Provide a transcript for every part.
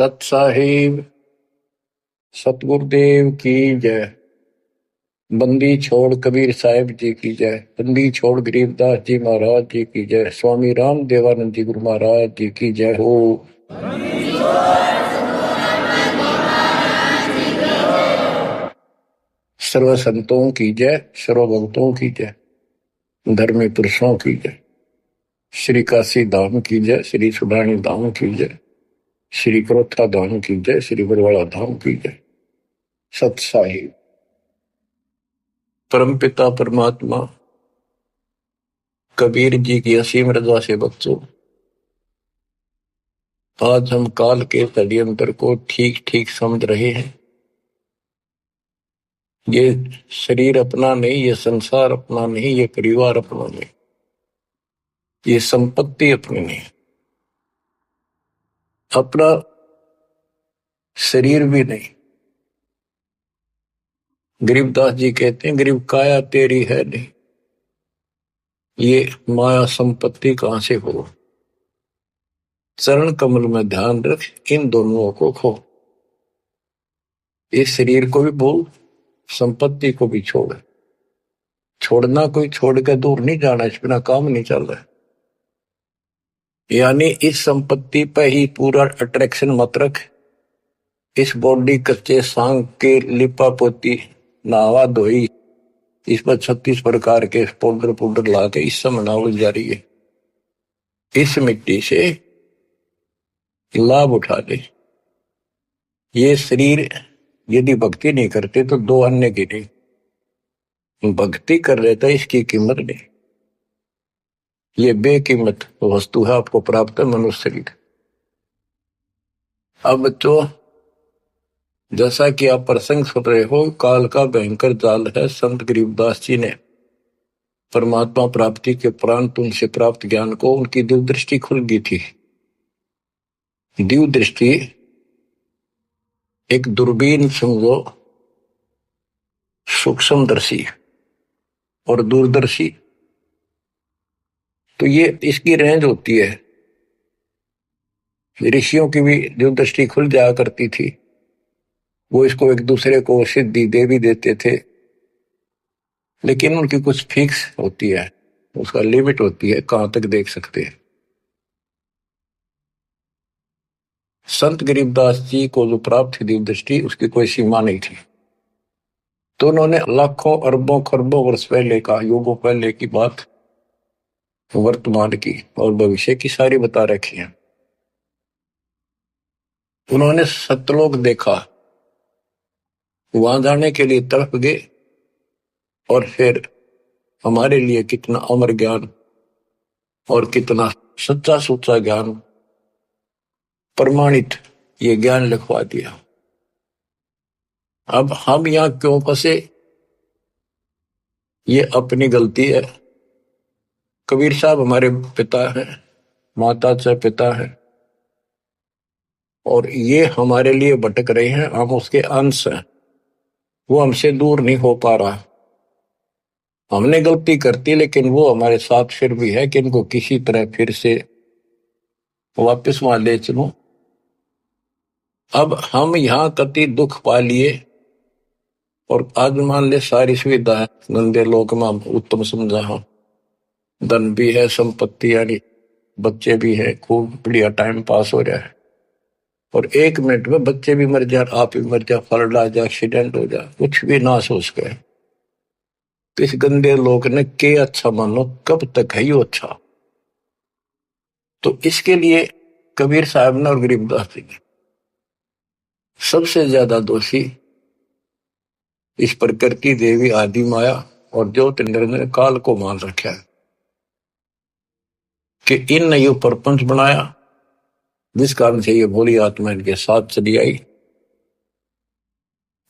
सत साहिब सतगुरुदेव की जय। बंदी छोड़ कबीर साहिब जी की जय। बंदी छोड़ गरीबदास जी महाराज जी की जय। स्वामी राम देवानंद जी गुरु महाराज जी की जय हो। सर्व संतों की जय, सर्व भक्तों की जय, धर्मी पुरुषों की जय। श्री काशी धाम की जय, श्री सुडानी धाम की जय, श्री क्रोथा धाम की जय, श्री बरवाड़ा धाम की जय। सत साहिब परमपिता परमात्मा कबीर जी की असीम रजा से बच्चों, आज हम काल के षड्यंत्र को ठीक ठीक समझ रहे हैं। ये शरीर अपना नहीं, ये संसार अपना नहीं, ये परिवार अपना नहीं, ये संपत्ति अपनी नहीं, अपना शरीर भी नहीं। गरीबदास जी कहते हैं गरीब काया तेरी है नहीं, ये माया संपत्ति कहां से हो। चरण कमल में ध्यान रख, इन दोनों को खो। इस शरीर को भी भूल, संपत्ति को भी छोड़। छोड़ना कोई छोड़ के दूर नहीं जाना, इस बिना काम नहीं चल रहा। यानी इस संपत्ति पर ही पूरा अट्रैक्शन मत रख। इस बॉडी कच्चे सांग के लिपा पोती नहावा धोई, इस पर 36 प्रकार के पाउडर ला के इस समय नावल जा रही है। इस मिट्टी से लाभ उठा ले। ये शरीर यदि भक्ति नहीं करते तो दो अन्य की नहीं, भक्ति कर लेता इसकी कीमत नहीं। ये बेकीमत वस्तु है, आपको प्राप्त है मनुष्य शरीर। अब तो जैसा कि आप प्रसंग सुन रहे हो, काल का भयंकर जाल है। संत गरीबदास जी ने परमात्मा प्राप्ति के उपरांत उनसे प्राप्त ज्ञान को उनकी दिव्य दृष्टि खुल गई थी। दिव्य दृष्टि एक दूरबीन समझो, सूक्ष्मदर्शी और दूरदर्शी, तो ये इसकी रेंज होती है। ऋषियों की भी दिव्य दृष्टि खुल जाया करती थी, वो इसको एक दूसरे को सिद्धि दे भी देते थे, लेकिन उनकी कुछ फिक्स होती है, उसका लिमिट होती है कहां तक देख सकते हैं। संत गरीबदास जी को जो प्राप्त थी दिव्य दृष्टि, उसकी कोई सीमा नहीं थी। तो उन्होंने लाखों अरबों खरबों वर्ष पहले का, युगों पहले की बात वर्तमान की और भविष्य की सारी बता रखी है। उन्होंने सतलोक देखा, वहां जाने के लिए तड़प गए, और फिर हमारे लिए कितना अमर ज्ञान और कितना सच्चा सुच्चा ज्ञान, प्रमाणित ये ज्ञान लिखवा दिया। अब हम यहां क्यों फंसे, ये अपनी गलती है। कबीर साहब हमारे पिता हैं, माता से पिता है, और ये हमारे लिए भटक रहे हैं, हम उसके अंश हैं। वो हमसे दूर नहीं हो पा रहा। हमने गलती करती, लेकिन वो हमारे साथ फिर भी है कि इनको किसी तरह फिर से वापस वहां ले चलूं। अब हम यहां कति दुख पा लिए, और आज मान ले सारी सुविधा है, गंदे लोक में उत्तम समझा हम, धन भी है, संपत्ति यानी बच्चे भी है, खूब बढ़िया टाइम पास हो रहा है। और 1 मिनट में बच्चे भी मर जाए, आप भी मर जाए, फ्लड आ जाए, एक्सीडेंट हो जाए, कुछ भी ना सोच गए। तो इस गंदे लोग ने के अच्छा मानो, कब तक है यो अच्छा। तो इसके लिए कबीर साहब ने और गरीबदास जी ने सबसे ज्यादा दोषी इस प्रकृति देवी आदि माया और ज्योति ने काल को मान रखा है कि इन ने यो प्रपंच बनाया, जिस कारण से ये भोली आत्मा इनके साथ चली आई।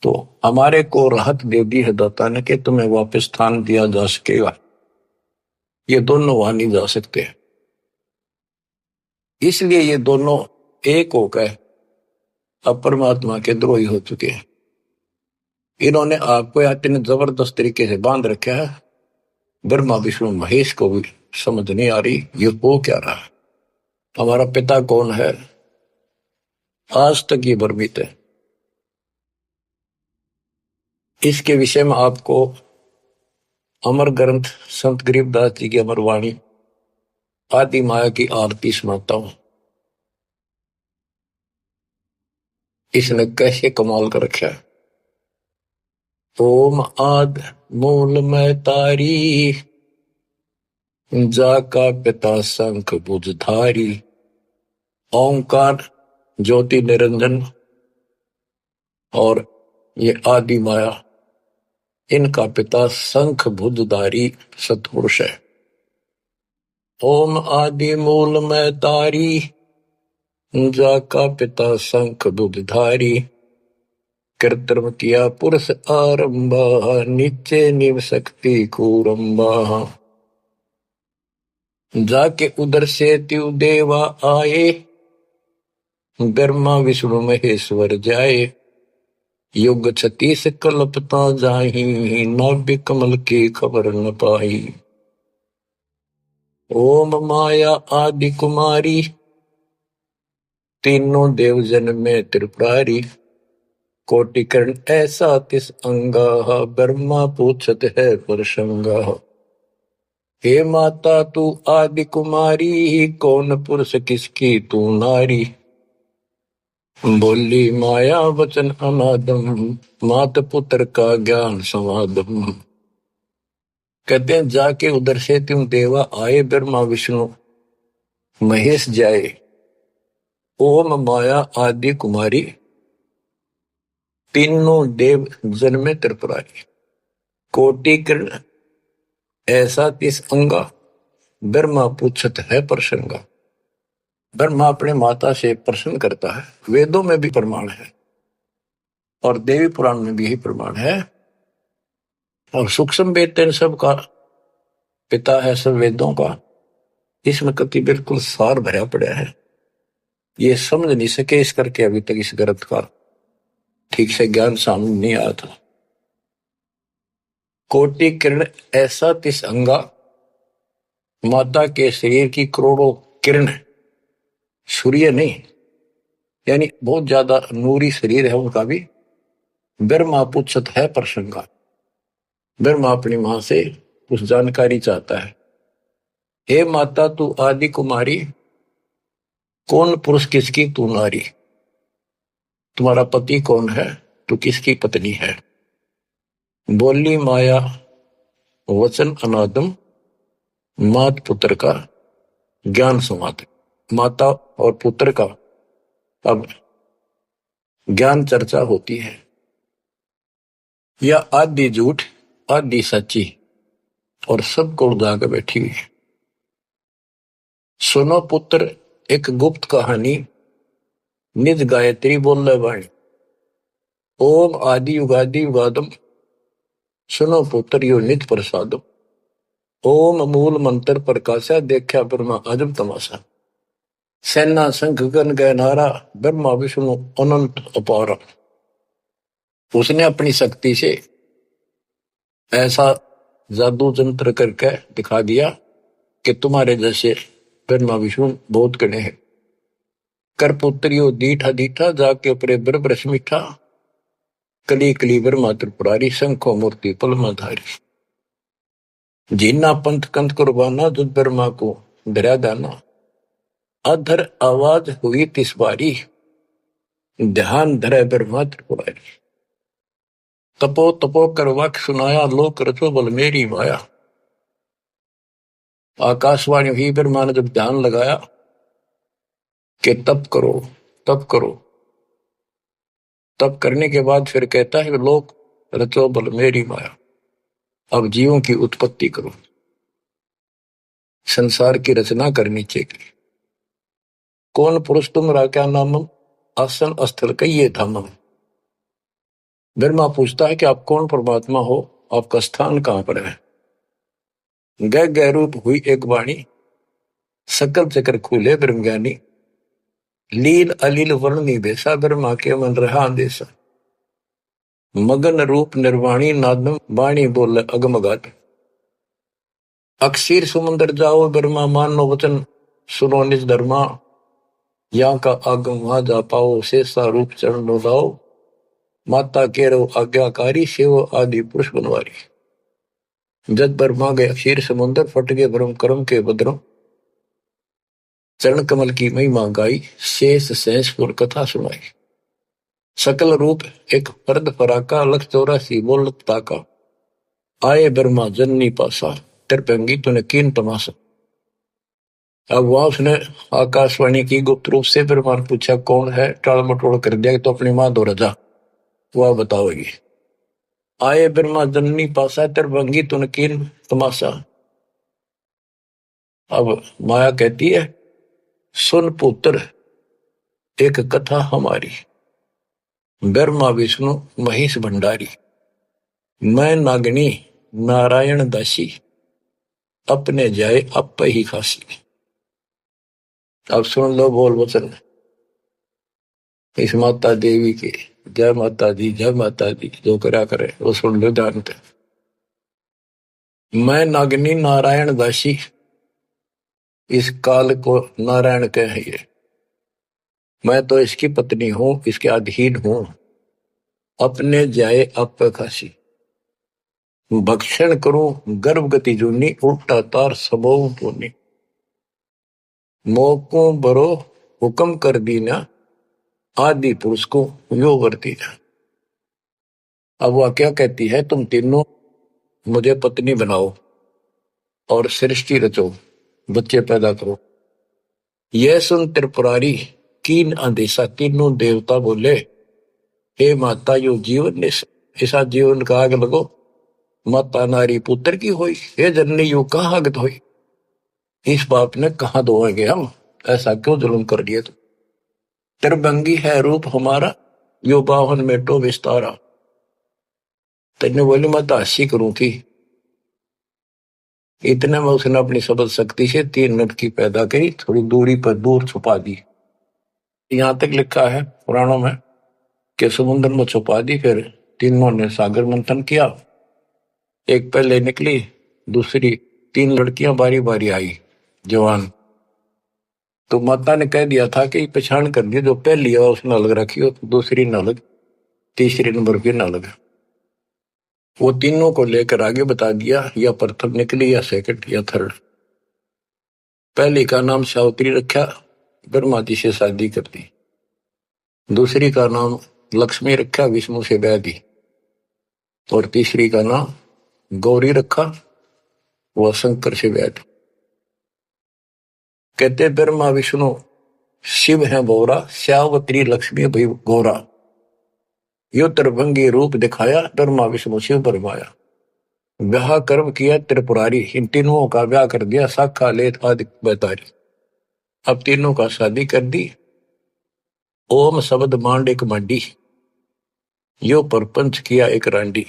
तो हमारे को राहत दे दी है दाता ने कि तुम्हें वापस स्थान दिया जा सकेगा। ये दोनों वहां नहीं जा सकते, इसलिए ये दोनों एक होकर अब परमात्मा के द्रोही हो चुके हैं। इन्होंने आपको इतने जबरदस्त तरीके से बांध रखा है, ब्रह्मा विष्णु महेश को भी समझ नहीं आ रही ये हो क्या रहा है। हमारा पिता कौन है, आज तक ये भ्रमित है। इसके विषय में आपको अमर ग्रंथ संत गरीबदास जी की अमर वाणी आदि माया की आरती सुनाता हूं। इसने कैसे कमाल कर रखा है। ओम आद मूल में तारी, जाका पिता शंख भुजधारी। ओंकार ज्योति निरंजन और ये आदि माया, इनका पिता शंख भुजधारी सतपुरुष है। ओम आदि मूल में तारी, जाका पिता शंख भुजधारी। कृत्रिम किया पुरुष आरंभा, नीचे निव शक्ति कूरंबा। जाके उधर से त्यु देवा आए, ब्रह्मा विष्णु महेश्वर जाए। युग 36 कल्पता जाही, नाभि कमल की खबर न पाई। ओम माया आदि कुमारी, तीनों देव जन में त्रिपुरारी। कोटि कर्ण ऐसा तिस अंगा, ब्रह्मा पूछत है परसंगा। हे माता तू आदि कुमारी, कौन पुरुष किसकी तू नारी। बोली माया वचन अनादम, मात पुत्र का ज्ञान समादम। कहते हैं जाके उधर से तुम देवा आए, ब्रह्मा विष्णु महेश जाए। ओम माया आदि कुमारी, तीनों देव जन्मे त्रिपुरारी। कोटि कर्ण ऐसा तिस अंगा, ब्रह्मा पूछत है प्रसंगा। ब्रह्मा अपने माता से प्रश्न करता है। वेदों में भी प्रमाण है और देवी पुराण में भी यही प्रमाण है। और सूक्ष्म वेद इन सब का पिता है, सब वेदों का। इसमें कति बिल्कुल सार भरा पड़ा है। ये समझ नहीं सके, इस करके अभी तक इस ग्रंथ का ठीक से ज्ञान सामने नहीं आया था। कोटि किरण ऐसा तिस अंगा, माता के शरीर की करोड़ों किरण, सूर्य नहीं, यानी बहुत ज्यादा नूरी शरीर है उनका भी। ब्रह्मा पूछत है प्रसंगा। ब्रह्मा अपनी मां से कुछ जानकारी चाहता है। हे माता तू आदि कुमारी, कौन पुरुष किसकी तू नारी। तुम्हारा पति कौन है, तू किसकी पत्नी है। बोली माया वचन अनादम, मात पुत्र का ज्ञान समाद। माता और पुत्र का अब ज्ञान चर्चा होती है। यह आदि झूठ आदि सच्ची और सबको उड़ा कर बैठी हुई है। सुनो पुत्र एक गुप्त कहानी, निज गायत्री बोले वाणी। ओम आदि युगादि युगादम, सुनो पुत्र यो निज प्रसादम। ओम मूल मंत्र प्रकाशा, देखा ब्रह्मा अजब तमाशा। सेना शंख गण गए नारा, ब्रह्मा विष्णु अनंत अपारा। उसने अपनी शक्ति से ऐसा जादू जंत्र करके दिखा दिया कि तुम्हारे जैसे ब्रह्मा विष्णु बहुत गणे हैं। कर पुत्रियो दीठा दीठा, जाके अपने ब्रह्म मीठा। कली कली ब्रह्मा त्रिपुरारी, शंखो मूर्ति पलमाधारी। जीना पंथ कंथ कुर्बाना, जुद ब्रह्मा को धरा दाना। अधर आवाज हुई तिस बारी, ध्यान धरे ब्रह्मा त्रिपुरारी। तपो तपो कर वाक्य सुनाया, लोक रचो बल मेरी माया। आकाशवाणी हुई, ब्रह्मा ने जब ध्यान लगाया कि तप करो तप करो। तप करने के बाद फिर कहता है लोक रचो बल मेरी माया। अब जीवों की उत्पत्ति करो, संसार की रचना करनी चाहिए। कौन पुरुष तुमरा क्या नामम, आसन स्थल कहिए धामम। ब्रह्मा पूछता है कि आप कौन परमात्मा हो, आपका स्थान कहां पर है। गह गह रूप हुई एक वाणी, सकल चक्र खुले ब्रह्म ज्ञानी। लील अलील वर्णनी बेसा, ब्रह्मा के मन रहा देसा। मगन रूप निर्वाणी नादम, वाणी बोल अगमगाट। अक्षीर समुंदर जाओ ब्रह्मा, मानो वचन सुनो निज धर्मा। यहाँ का आगम वहां जा पाओ, शेषा रूप चरण लाओ, माता केरो आज्ञाकारी, शिव आदि पुरुष बनवारी। जद ब्रह्मा गया क्षीर समुद्र, फट गए ब्रह्म कर्म के बद्रम, चरण कमल की महिमा गाई, शेष सहसपुर कथा सुनाई। सकल रूप एक फर्द फराका, लख 84 बोलत ताका, आए ब्रह्मा जननी पासा, तिरपंगी तूने कीन तमाशा। अब वहां उसने आकाशवाणी की गुप्त रूप से, ब्रह्मा ने पूछा कौन है, टाल मटोल कर दिया तो अपनी मां दो रजा, वह बताओगी। आए ब्रह्मा जननी पासा, तिरपंगी तूने कीन तमाशा। अब माया कहती है सुन पुत्र एक कथा हमारी, ब्रह्मा विष्णु महेश भंडारी, मैं नागनी नारायण दासी, अपने जाए अप ही खासी। अब सुन लो बोल वचन इस माता देवी के। जय माता दी, जय माता दी, जो करा करे वो सुन लो जानते। मैं नागनी नारायण दासी, इस काल को नारायण कहे, मैं तो इसकी पत्नी हूं, इसके अधीन हूं, अपने जाए अप खासी, भक्षण करूं गर्भ गति जूनी, उल्टा तार सबो तूनी, मोको बरो हुक्म कर दीना, आदि पुरुष को यो वर्ती। अब वह क्या कहती है, तुम तीनों मुझे पत्नी बनाओ और सृष्टि रचो, बच्चे पैदा करो। यह सुन त्रिपुरारी कीन आदेशा, तीनों देवता बोले हे माता यो जीवन ने ऐसा जीवन का आग लगो, माता नारी पुत्र की होई, हे जननी यू कहाँ आगत होई, इस बाप ने कहा धोएंगे हम, ऐसा क्यों जुल्म कर दिए तुम। त्रिभंगी है रूप हमारा, यो बाहन मेटो विस्तारा। तेने बोली मैं तो हंसी करूं थी, इतने में उसने अपनी सबल शक्ति से 3 लड़की पैदा करी, थोड़ी दूरी पर दूर छुपा दी। यहां तक लिखा है पुराणों में कि समुद्र में छुपा दी, फिर तीनों ने सागर मंथन किया, एक पहले निकली, दूसरी 3 लड़कियां बारी बारी आई जवान, तो माता ने कह दिया था कि पहचान कर दिया, जो पहली है उसने अलग रखी हो, दूसरी न अलग, तीसरी नंबर की न अलग। वो तीनों को लेकर आगे बता दिया, या प्रथम निकली या सेकंड या थर्ड। पहली का नाम सावित्री रखा, ब्रह्मा जी से शादी कर दी। दूसरी का नाम लक्ष्मी रखा, विष्णु से ब्याह दी। और तीसरी का नाम गौरी रखा, वह शंकर से ब्याह दी। कहते ब्रह्मा विष्णु शिव है बोरा, सावित्री लक्ष्मी भई गौरा, यो त्रिभंगी रूप दिखाया, ब्रह्मा विष्णु शिव बरमाया। ब्याह कर्म किया त्रिपुरारी, इन तीनों का ब्याह कर दिया, साखा लेत आदि बैतारी। अब तीनों का शादी कर दी। ओम शब्द मांड एक मंडी, यो परपंच किया एक रांडी।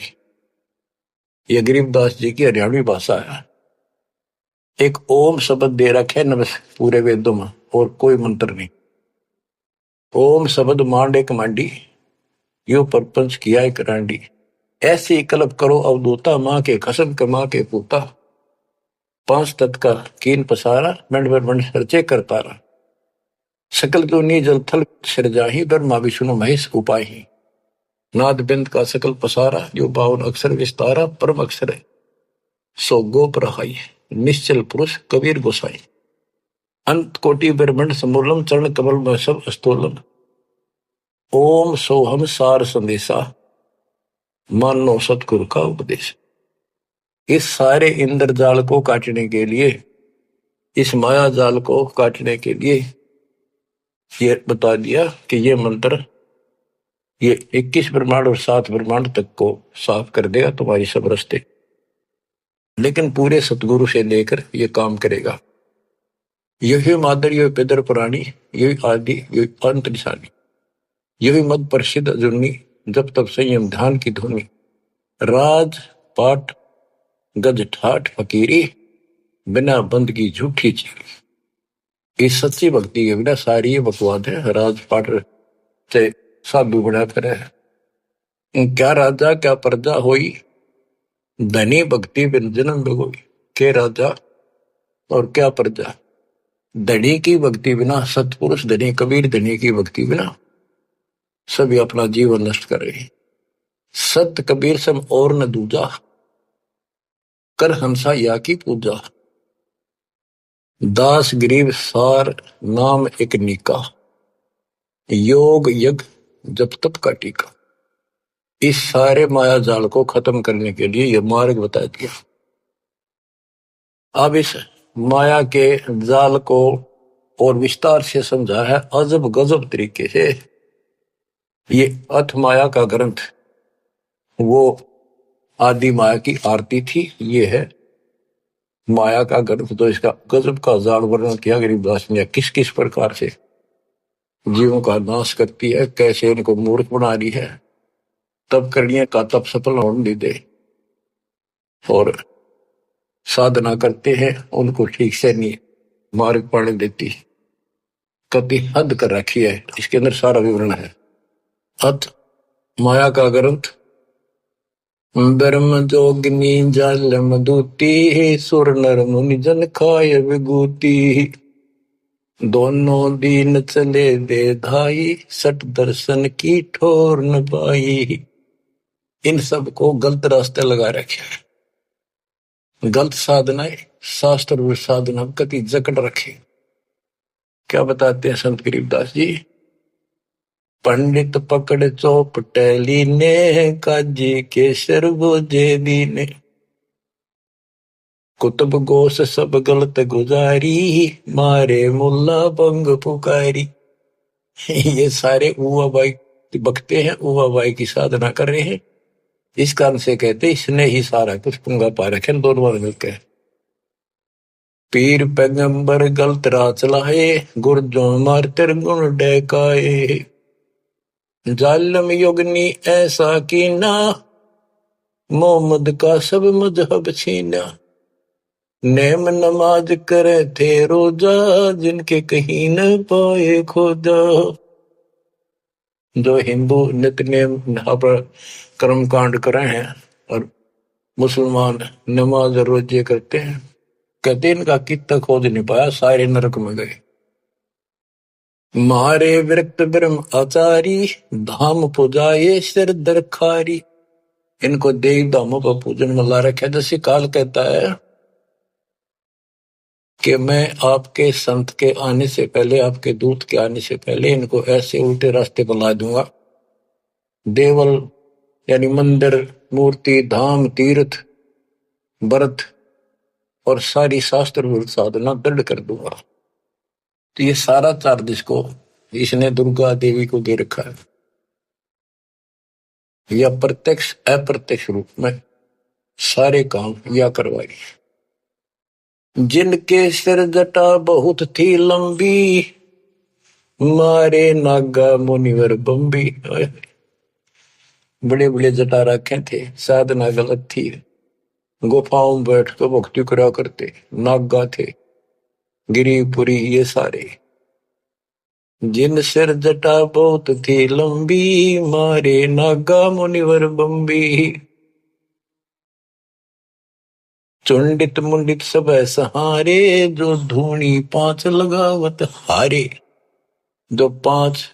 ये गरीबदास जी की हरियाणवी भाषा है। एक ओम शब्द दे रखे न पूरे वेदों में, और कोई मंत्र नहीं। ओम शब्द मांड एक मांडी, यो परपंच किया एक रांडी। ऐसी कल्प करो अवधूता, मां के कसम कमा के पूता, 5 तत् का कीन पसारा, मंड मंड सरचे करतारा। सकल दुनी जल थल सिरजाही, ब्रह्मा विष्णु महेश उपाही। नाद बिंद का सकल पसारा, जो 52 अक्षर विस्तारा, परम अक्षर है सो गोप रहाई, निश्चल पुरुष कबीर गोसाई। अंत कोटि ब्रह्मंड समूलम, चरण कमल में सब अस्तोलम। ओम सोहम सार संदेशा, मानो सतगुरु का उपदेश। इस सारे इंद्रजाल को काटने के लिए, इस माया जाल को काटने के लिए ये बता दिया कि ये मंत्र ये 21 ब्रह्मांड और 7 ब्रह्मांड तक को साफ कर देगा तुम्हारी सब रास्ते, लेकिन पूरे सतगुरु से लेकर ये काम करेगा। यही मादर, यही पितर पुराणी, यही आदि, यही अंत निशानी, यही मद प्रसिद्ध जुन्नी, जब तब संयम ध्यान की धुनी। राज पाठ गज ठाठ फकीरी, बिना बंद की झूठी चीरी। इस सच्ची भक्ति के बिना सारी ये बकवाद है। राज पाठ से साधु बना फिर है, क्या राजा क्या प्रजा होई, धनी भक्ति बिन जन्म बिगोई। के राजा और क्या प्रजा, धनी की भक्ति बिना, सतपुरुष धनी कबीर धनी की भक्ति बिना सभी अपना जीवन नष्ट कर रहे हैं। सत कबीर सम और न दूजा, कर हंसा या की पूजा। दास गरीब सार नाम एक नीका, योग यज्ञ जब तप का टीका। इस सारे माया जाल को खत्म करने के लिए यह मार्ग बता दिया। अब इस माया के जाल को और विस्तार से समझा है अजब गजब तरीके से। ये अथ माया का ग्रंथ वो आदि माया की आरती थी, ये है माया का ग्रंथ। तो इसका गजब का जाल वर्णन किया गरीबदास ने, किस किस प्रकार से जीवों का नाश करती है, कैसे उनको मूर्ख बना रही है, तब करने का तब सफल होने दे, और साधना करते हैं उनको ठीक से नहीं मार्ग पाने देती, कति हद कर रखी है। इसके अंदर सारा विवरण है। अथ माया का ग्रंथ। ब्रह्म जोगिनी जल मधुती, सुर नर मुनि जन खाय विभूति। दोनों दीन चले दे धाई, सट दर्शन की ठोर न पाई। इन सब को गलत रास्ते लगा रखे, गलत साधनाएं, शास्त्र और साधना कति जकड़ रखे। क्या बताते हैं संत गरीबदास जी? पंडित पकड़ चौपटेली ने, काजी केसर बोझे दीने। कुतुब गोस सब गलत गुजारी, मारे मुल्ला बंग पुकारी। ये सारे उवा बाई बकते हैं, उवा बाई की साधना कर रहे हैं। इस कारण से कहते इसने ही सारा कुछ पुंगा पा रखे दोनों मिलकर। पीर पैगंबर गलत राह चलाए, गुरजों मारतर गुण डैकाए। जालम युगनी ऐसा कीना, मोहम्मद का सब मजहब छीना। नेम नमाज करे थे रोजा, जिनके कहीं न पाए खोजा। जो हिंदू नित्य नेम कर्म कांड करे हैं और मुसलमान नमाज रोजे करते हैं, कहते इनका कितना खोज नहीं पाया, सारे नरक में गए। मारे विरक्त ब्रह्म आचारी, धाम पुजाए सिर दरखारी। इनको देव धामों पर पूजन में ला रखा। जैसे काल कहता है कि मैं आपके संत के आने से पहले, आपके दूत के आने से पहले इनको ऐसे उल्टे रास्ते पर ला दूंगा। देवल यानी मंदिर, मूर्ति, धाम, तीर्थ, व्रत और सारी शास्त्र विरुद्ध साधना दृढ़ कर दूंगा। तो ये सारा चार्ज इसको इसने दुर्गा देवी को दे रखा है, या प्रत्यक्ष अप्रत्यक्ष रूप में सारे काम या करवाई। जिनके सिर जटा बहुत थी लंबी, मारे नागा मुनिवर बम्बी। बड़े बड़े जटा रखे थे, साधना गलत थी, गुफाओं में बैठ कर भक्ति करा करते, नागा थे, गिरिपुरी ये सारे। जिन सिर जटा बहुत थी लंबी, मारे नागा मुनिवर बम्बी। चुंडित मुंडित सब सहारे, जो धूनी पांच लगावत हारे। जो पांच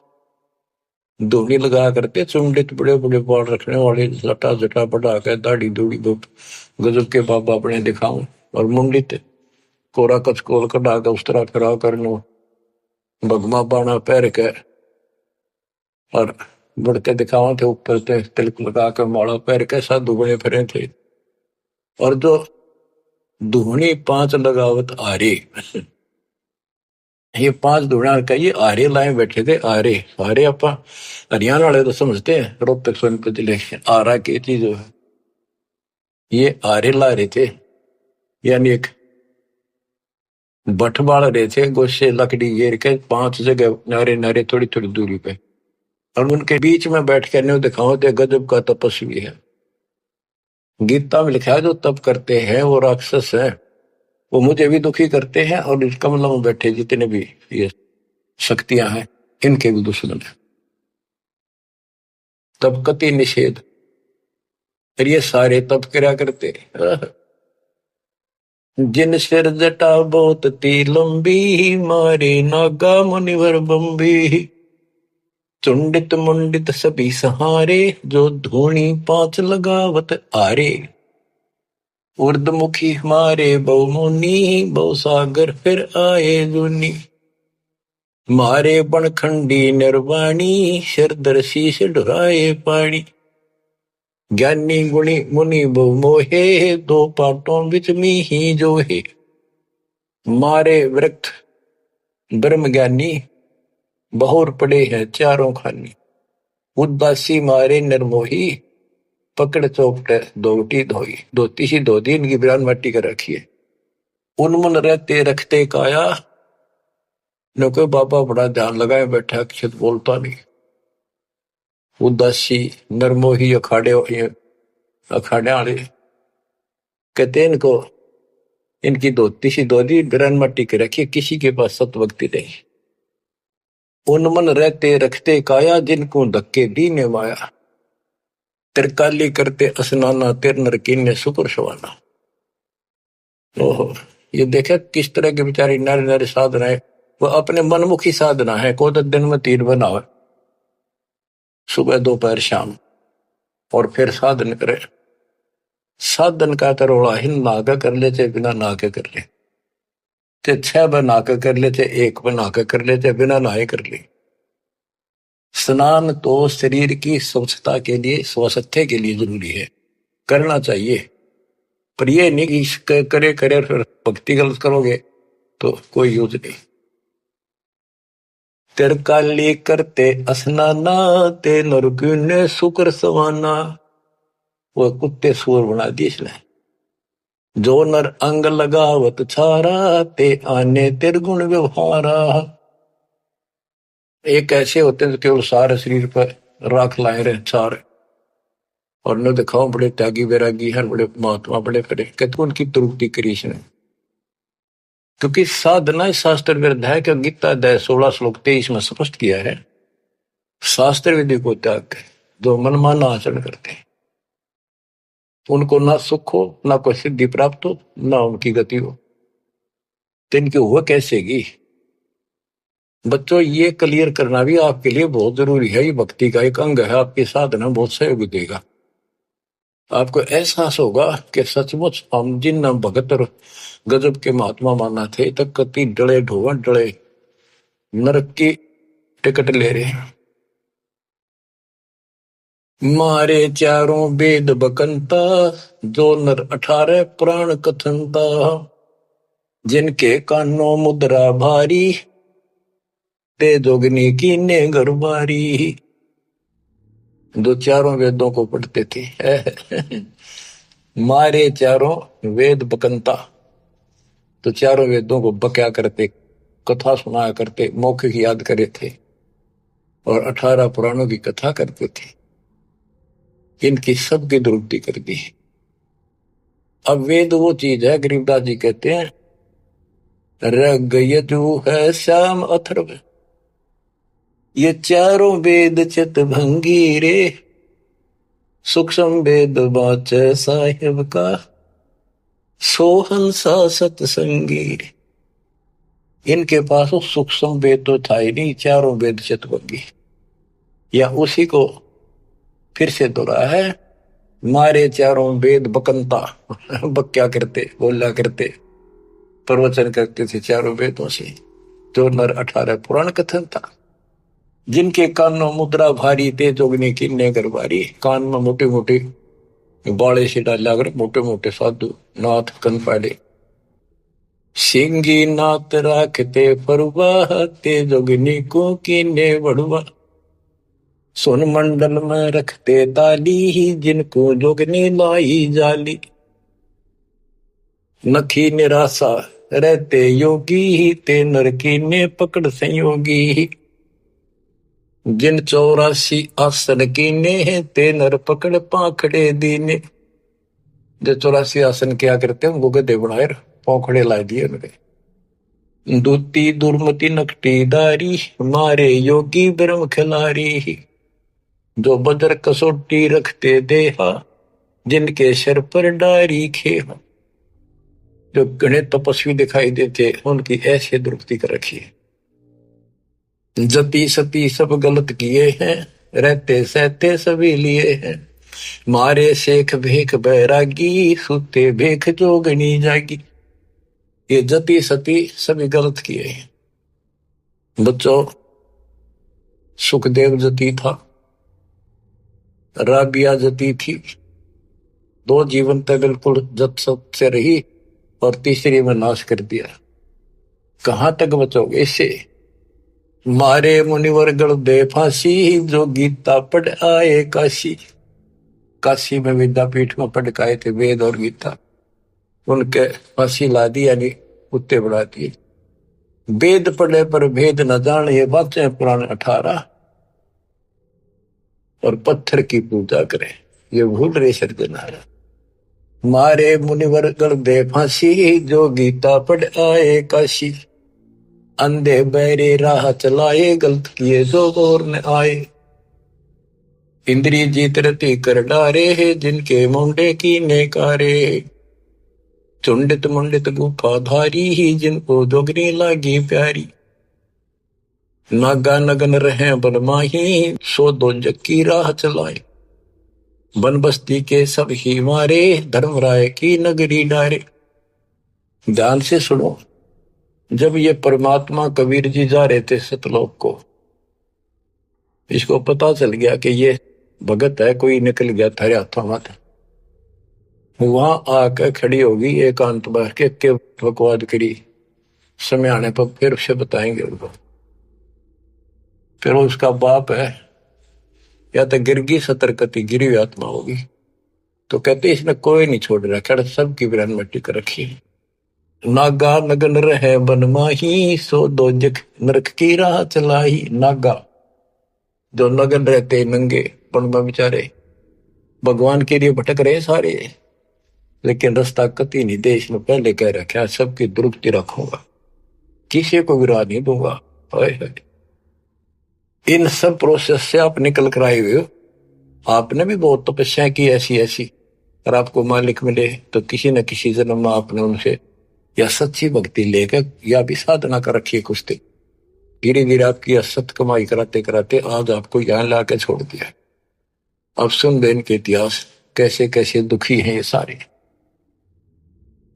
धूनी लगा करते, चुंडित बड़े बड़े बाल रखने वाले, जटा जटा बढ़ा के दाढ़ी दूढ़ी गजब के बाबा अपने दिखाऊं, और मुंडित कोरा कचकोल कढ़ा के उस तरह करा करनो, भगमा बाणा पैर के और बढ़ते दिखावा थे, ऊपर से तिलक लगा के माला पैर के साधु बने फिरे थे। और जो धूनी पांच लगावत आरे, ये पांच धूणा का ये आरे लाए बैठे थे। आरे आरे आप हरियाणा वाले तो समझते हैं, रोहतक सोनभद्र जिले आरा की चीज है। ये आरे ला रहे थे, यानी एक बठ बाल रहे थे, गोशे लकड़ी घेर के पांच जगह नारे नारे थोड़ी थोड़ी दूरी पे, और उनके बीच में बैठ के न्यू दिखाओ थे गजब का तपस्वी है। गीता में लिखा है जो तप करते हैं वो राक्षस है, वो मुझे भी दुखी करते हैं, और इस कमलों में बैठे जितने भी ये शक्तियां हैं इनके भी दुश्मन है। तब कति निषेध, और ये सारे तप करा करते। जिन सिर जटा बहुत ती लंबी, मारे नागा मुनिवर बम्बी। चुंडित मुंडित सभी सहारे, जो धूणी पांच लगावत आरे। उर्दमुखी हमारे बहुमुनि, बहु सागर फिर आए जुनी। मारे बनखंडी निर्वाणी, सिरदर शीश ढुराए पानी। ज्ञानी गुणी मुनि बहु मोहे, दो पाटों बिच मी ही जो है। मारे वृक्ष ब्रह्म ज्ञानी, बहुर पड़े हैं चारों खानी। उदासी मारे निर्मोही, पकड़ चौपटे दोटी धोई। धोती सी धोती इनकी बिरान मट्टी कर रखी है। उनमुन रहते रखते काया, न कोई बाबा बड़ा ध्यान लगाए बैठा, अक्षत बोलता नहीं। उदासी नरमोही अखाड़े वाले कहते इनको, इनकी धोती सी धोती बिरान मट्टी कर रखी है, किसी के पास सतभक्ति नहीं। उनमन रहते रखते काया, जिनको धक्के दीने माया। तिरकाली करते स्नाना, तिर नरकीन ने सुपर सवाना। ओहो, ये देखे किस तरह के बेचारी नारी नारी साधना है। वो अपने मनमुखी साधना है। को तो दिन में 3 बनावे, सुबह दोपहर शाम, और फिर साधन करे। साधन का तरोड़ा ही नागा कर ले, चाहे बिना नाके कर ले, चाहे 6 बना के कर ले, चाहे 1 बना के कर ले, चाहे बिना नहाए कर ले। स्नान तो शरीर की स्वच्छता के लिए, स्वास्थ्य के लिए जरूरी है, करना चाहिए। पर ये नहीं कि करे करे फिर भक्ति गलत करोगे तो कोई यूज नहीं। तिरकाली करते स्नाना, ते नरकीन ने शुक्र सवाना। वो कुत्ते सुअर बना दिए इसने। जो नर अंग लगावत छारा, ते आने तिरगुण व्यवहारा। एक ऐसे होते हैं जो केवल सारे शरीर पर राख लाए रहे छार, और न दिखाओ बड़े त्यागी वैरागी हैं, बड़े महात्मा बड़े करे, कहते उनकी तृप्ति करी इसने। क्योंकि साधना शास्त्र विरुद्ध है कि गीता अध्याय 16 श्लोक 23 में स्पष्ट किया है, शास्त्र विधि को त्याग कर जो मनमाना आचरण करते हैं, उनको ना सुख हो, ना कोई सिद्धि प्राप्त हो, ना उनकी गति हो। तो इनकी हुआ कैसेगी? बच्चों, ये क्लियर करना भी आपके लिए बहुत जरूरी है। ये भक्ति का एक अंग है, आपकी साधना बहुत सहयोग देगा। आपको एहसास होगा कि सचमुच हम जिन भगत और गजब के महात्मा माना थे, तक कति डले ढोवन डले नरक की टिकट ले रहे हैं। मारे चारों वेद बकंता, जो नर 18 पुराण कथनता। जिनके कानों मुद्रा भारी, ते जोगनी की ने गरबारी। जो चारों वेदों को पढ़ते थे। मारे चारों वेद बकंता, तो चारों वेदों को बक्या करते, कथा सुनाया करते, मौखिक याद करे थे, और 18 पुराणों की कथा करते थे। इनकी सबकी दुरुक्ति कर दी। अब वेद वो चीज है, गरीबदास जी कहते हैं, रग यजु है श्याम अथर्व, ये चारों वेद चित भंगी रे। सूक्ष्म वेद बाच साहिब का, सोहंसा सतसंगी। इनके पास वो सूक्ष्म वेद तो था ही नहीं, चारों वेद चित भंगी। या उसी को फिर से दोहरा है, मारे चारों वेद बकंता। बक्या करते, बोला करते, प्रवचन करते थे चारों वेदों से, जो नर 18 पुराण कथन था। जिनके कानों मुद्रा भारी, ते जोगने की ने गरबारी। कान में मोटे मोटे बाले से डाला कर, मोटे मोटे साधु नाथ कन पाड़े। सिंगी नाथ राखते फरुआ, ते जोगनी को कीने बढ़ुआ। सोन मंडल में रखते ताली, जिनको जोगनी लाई जाली। नखी निराशा रहते योगी, ते नर की ने पकड़ संयोगी। जिन 84 आसन कीने, ते नर पकड़ पाखड़े दीने। जो 84 आसन क्या करते हैं, उनको गधे बनाए पौखड़े ला दिए उनके। दूती दुर्मति नकटी दारी, मारे योगी ब्रह्म खिलारी। जो बदर कसोटी रखते देहा, जिनके सर पर डारी खेहा। जो घने तपस्वी दिखाई देते उनकी ऐसे दुरुक्ति कर रखी है। जति सती सब गलत किए हैं, रहते सहते सभी लिए हैं, मारे शेख भेख बैरागी, सुते भेख जोगनी जागी। ये जति सती सभी गलत किए हैं। बच्चों, सुखदेव जति था, राबिया जति थी, दो जीवन तक बिल्कुल जत सत से रही और तीसरी में नाश कर दिया। कहां तक बचोगे इससे? मारे मुनिवर गढ़ दे फांसी, जो गीता पढ़ आए काशी। काशी में विद्यापीठ में पढ़ के आए थे वेद और गीता, उनके फांसी ला दी, यानी कुत्ते बढ़ा दिए। वेद पढ़े पर भेद न जान, ये बातें पुराण 18, और पत्थर की पूजा करें, ये भूल रहे सर्जनारा। मारे मुनिवर गढ़ दे फांसी, जो गीता पढ़ आए काशी। अंधे बहरे राह चलाए, गलत किए जो गौर न आए। इंद्री जीत रति कर डारे है, जिनके मुंडे की नेकारे। चुंडित मुंडित गुफा धारी ही, जिनको जोगनी लागी प्यारी। नागा नगन रहे बनमाही, सो दो जक्की राह चलाए। बन बस्ती के सब ही मारे, धर्मराय की नगरी डारे। ध्यान से सुनो, जब ये परमात्मा कबीर जी जा रहे थे सतलोक को, इसको पता चल गया कि ये भगत है, कोई निकल गया थारे हाथों में। वहां आकर खड़ी होगी एकांत बैठ के बकवाद करी, समय आने पर फिर उसे बताएंगे उनको। फिर उसका बाप है या तो गिरगी सतर्कती गिरी हुई आत्मा होगी, तो कहते इसने कोई नहीं छोड़ रखा, सबकी बिरान मट्टी कर रखी। नागा नगन रहे बनमाही, सो दो जग नरक की राह चलाई। नागा जो नगन रहते नंगे वन में बेचारे, भगवान के लिए भटक रहे सारे, लेकिन रास्ता कति नहीं दे। इसने पहले कह रखा सबकी दुरुक्ति रखूंगा, किसी को विराह नहीं दूंगा। इन सब प्रोसेस से आप निकल कर आए हुए हो। आपने भी बहुत तपस्या की ऐसी ऐसी, और आपको मालिक मिले तो किसी न किसी जन्म में आपने उनसे या सच्ची भक्ति लेकर या भी साधना कर रखी है कुछ। धीरे धीरे आपकी असत कमाई कराते कराते आज आपको यहां लाकर छोड़ दिया। अब सुन दे इनके इतिहास, कैसे कैसे दुखी हैं ये सारे।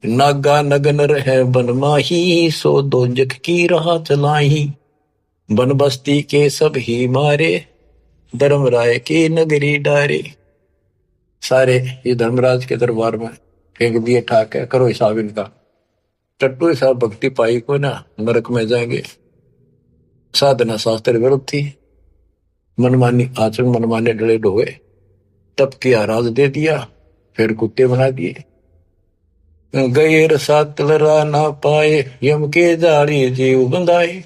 नागा नगन रहे बनमाही, सो दो जग की राह चलाई। बन बस्ती के सब ही मारे, धर्मराय की नगरी डारे। सारे ये धर्मराज के दरबार में फेंक दिए ठाक है, करो हिसाब इनका। टट्टू हिसाब भक्ति पाई को ना नरक में जाएंगे। साधना शास्त्र विरुद्ध थी, मनमानी आचरण मनमाने डले ढोए, तब किया राज दे दिया, फिर कुत्ते बना दिए। गए रसात लरा ना पाए, यम के जाड़ी जीव बंधाए।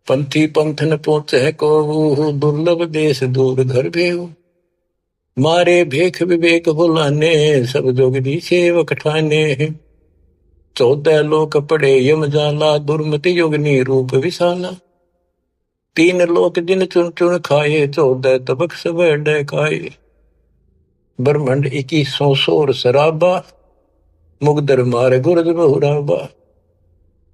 पंथी पंथ न पहुंचे को, दुर्लभ देश दूर घर भेऊ। मारे भेख विवेक बुलाने, सब जोगनी सेवक ठाने। 14 लोक पड़े यम जाला, दुर्मति योगनी रूप विशाला। 3 लोक जिन चुन चुन खाए, 14 तबक सब डकाए। ब्रह्मंड 21 सोर शराबा, मुगदर मार गुरद बहुराबा।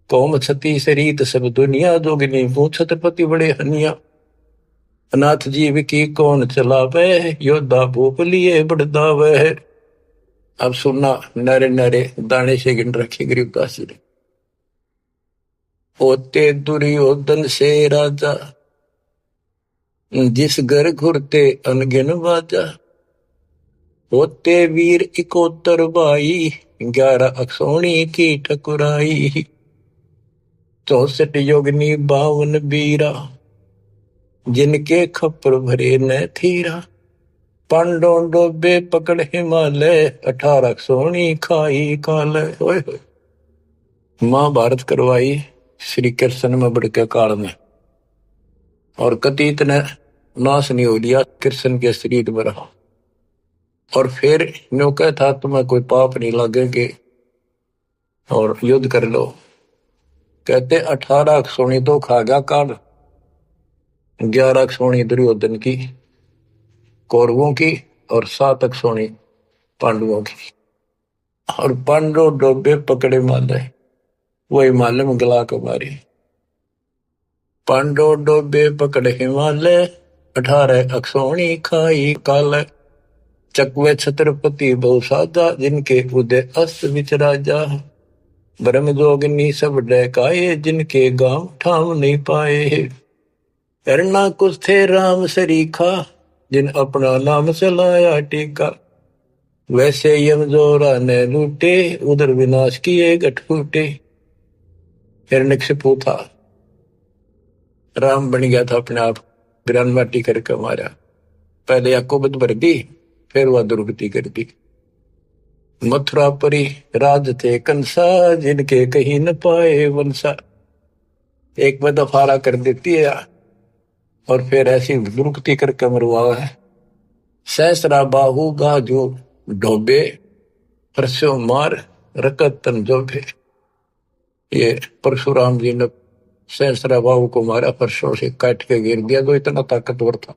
कौम छती शरीत सब दुनिया, जोगनी पूछत पति बड़े हनिया। अनाथ जीव की कौन चलावे, योद्धा भूप लिए बड़दावे। अब सुनना, नारे नारे दाने से गिन रखे गरीबदास जी ने। होते दुर्योधन से राजा, जिस घर घुरते अनगिन बाजा। होते वीर 71 भाई, 11 अक्षौणी की ठकुराई। 64 योगनी 52 बीरा, जिनके खप्पर भरे न थीरा। पांडों डोबे पकड़ हिमालय, 18 सोनी खाई काल। महाभारत करवाई श्री कृष्ण में बड़के काल में, और कति इतने नाश नहीं हो लिया कृष्ण के शरीर में रहा। और फिर न्यो कह था तुम्हें कोई पाप नहीं लगेंगे और युद्ध कर लो। कहते 18 सोनी तो खा गया काल, 11 सोनी दुर्योधन की कौरवों की, और 7 सोनी पांडवों की। और पांडो डोबे पकड़े माले, वही माले में गला को मारी। पांडो डोबे पकड़े हिमालय, 18 अक्षौणी खाई काल। चकवे छत्रपति बहु साजा, जिनके उदय अस्त विच राजा। ब्रह्म जोगिनी सब डहकाए, जिनके गांव ठाम नहीं पाए। करना कुछ थे राम सरीखा, जिन अपना नाम चलाया टीका। वैसे यम जोरा ने लूटे, उधर विनाश किए गठ फूटे। हिरण्यकशिपु था, राम बन गया था अपने आप, गिरान माटी करके मारा। पहले याकोबत भर दी, फिर वह दुर्गति कर दी। मथुरापुरी राज थे कंसा, जिनके कहीं न पाए वंशा। एक में दफारा कर देती है और फिर ऐसी दुर्गति करके मरवा है। सहस्रा बाहु गाजो ढोबे, परसों मार रकत तन जोबे। ये परशुराम जी ने सहस्रा बाहु को मारा, परसों से काट के गिर दिया, तो इतना ताकतवर था।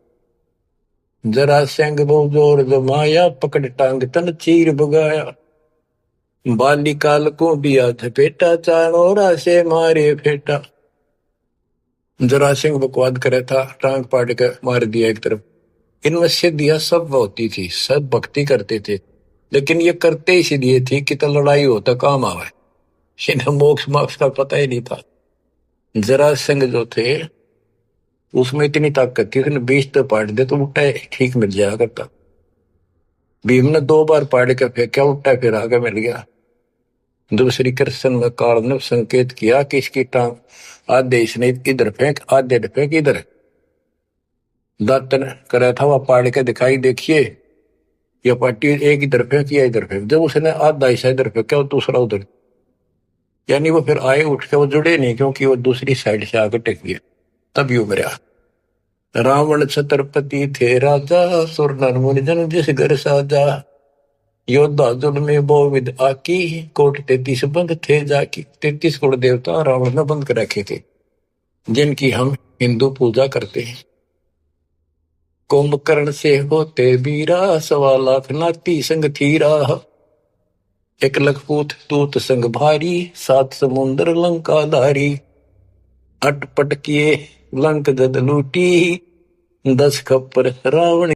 जरा सिंह बहु जोर जमाया, पकड़ टांग तन चीर भगाया। बालिकाल को बिया झपेटा, चाणोरा से मारे फेटा। जरा सिंह बकवाद करे था, टांग पाट के मार दिया एक तरफ। इनमें सिद्धियां सब होती थी, सब भक्ति करते थे, लेकिन ये करते इसलिए थी कि तो लड़ाई हो तो काम आवे। इन्हें मोक्ष मोक्ष का पता ही नहीं था। जरा सिंह जो थे उसमें इतनी ताकत थी, उसने 20 तो पाट दे तो उल्टा ठीक मिल जाया करता। भीम ने 2 बार पाड़ के फेंका, उल्टा फिर आगे मिल गया। जब श्री कृष्ण में काल ने संकेत किया कि इसकी टांग आधे इसने इधर फेंक, आधे फेंक इधर, दातन करा था वह पाड़ के दिखाई, देखिए यह पार्टी एक इधर फेंक या इधर फेंक। जब उसने आधा हिस्सा इधर फेंका, दूसरा उधर, यानी वो फिर आए उठ के वो जुड़े नहीं, क्योंकि वो दूसरी साइड से आगे टेक गया, तभी उभरा। रावण छत्रपति थे राजा, सुर नर मुनि जन जिस घर साजा। योद्धा जुल में बहुविध आकी, कोट 33 बंद थे जाकी। 33 कोट देवता रावण ने बंद कर रखे थे, जिनकी हम हिंदू पूजा करते हैं। कुंभकर्ण से होते वीरा, 1.25 लाख नाती संग थीरा। 1 लखपूत तूत संग भारी, 7 समुद्र लंका धारी। अटपट किए लंक जद लूटी, 10 खप्पर रावण